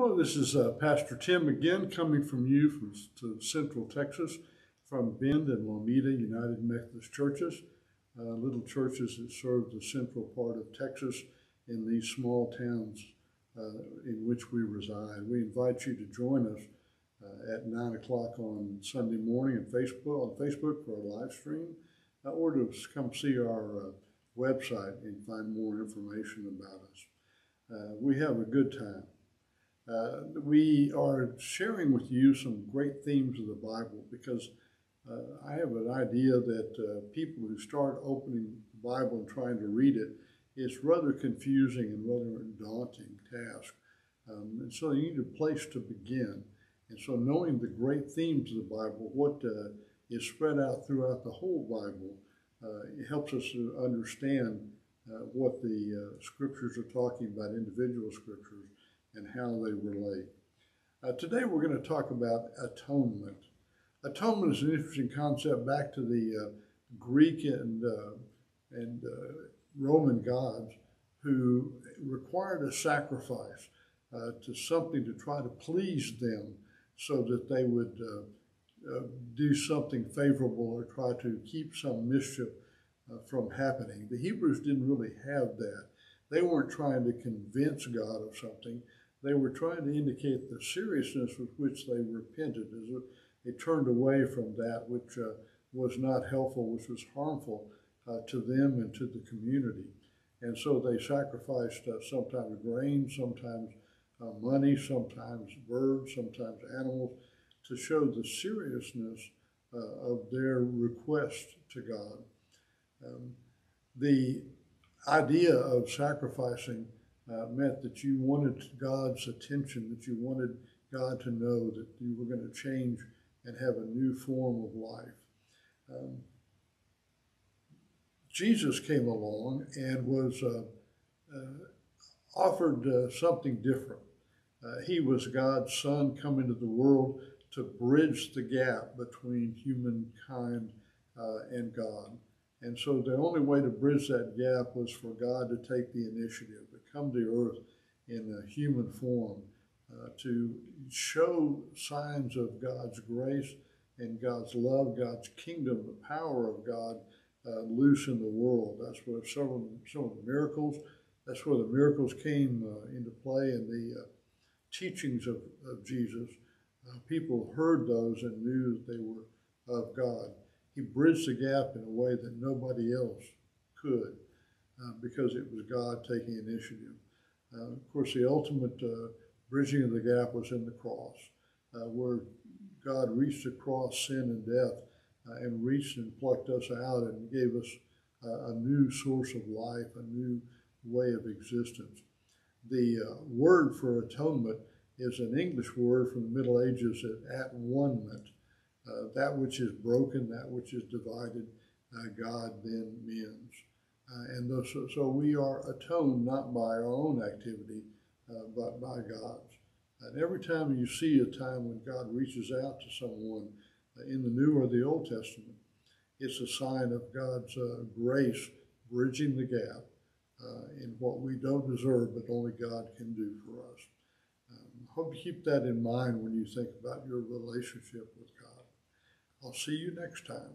Hello, this is Pastor Tim again, coming from you to Central Texas, from Bend and Lomita United Methodist Churches, little churches that serve the central part of Texas in these small towns in which we reside. We invite you to join us at 9 o'clock on Sunday morning on Facebook for a live stream, or to come see our website and find more information about us. We have a good time. We are sharing with you some great themes of the Bible because I have an idea that people who start opening the Bible and trying to read it, it's rather confusing and rather a daunting task. And so you need a place to begin. And so knowing the great themes of the Bible, what is spread out throughout the whole Bible, it helps us to understand what the scriptures are talking about, individual scriptures, and how they relate. Today we're going to talk about atonement. Atonement is an interesting concept back to the Greek and Roman gods who required a sacrifice to something to try to please them so that they would do something favorable or try to keep some mischief from happening. The Hebrews didn't really have that. They weren't trying to convince God of something. They were trying to indicate the seriousness with which they repented, as they turned away from that which was not helpful, which was harmful to them and to the community. And so they sacrificed sometimes grain, sometimes money, sometimes birds, sometimes animals, to show the seriousness of their request to God. The idea of sacrificing meant that you wanted God's attention, that you wanted God to know that you were going to change and have a new form of life. Jesus came along and was offered something different. He was God's Son come into the world to bridge the gap between humankind and God. And so the only way to bridge that gap was for God to take the initiative, to come to earth in a human form, to show signs of God's grace and God's love, God's kingdom, the power of God loose in the world. That's where some of the miracles, that's where the miracles came into play in the teachings of Jesus. People heard those and knew that they were of God. He bridged the gap in a way that nobody else could because it was God taking initiative. Of course, the ultimate bridging of the gap was in the cross, where God reached across sin and death and reached and plucked us out and gave us a new source of life, a new way of existence. The word for atonement is an English word from the Middle Ages, at one-ment. That which is broken, that which is divided, God then mends. So we are atoned not by our own activity, but by God's. And every time you see a time when God reaches out to someone in the New or the Old Testament, it's a sign of God's grace bridging the gap in what we don't deserve, but only God can do for us. Hope you keep that in mind when you think about your relationship with God. I'll see you next time.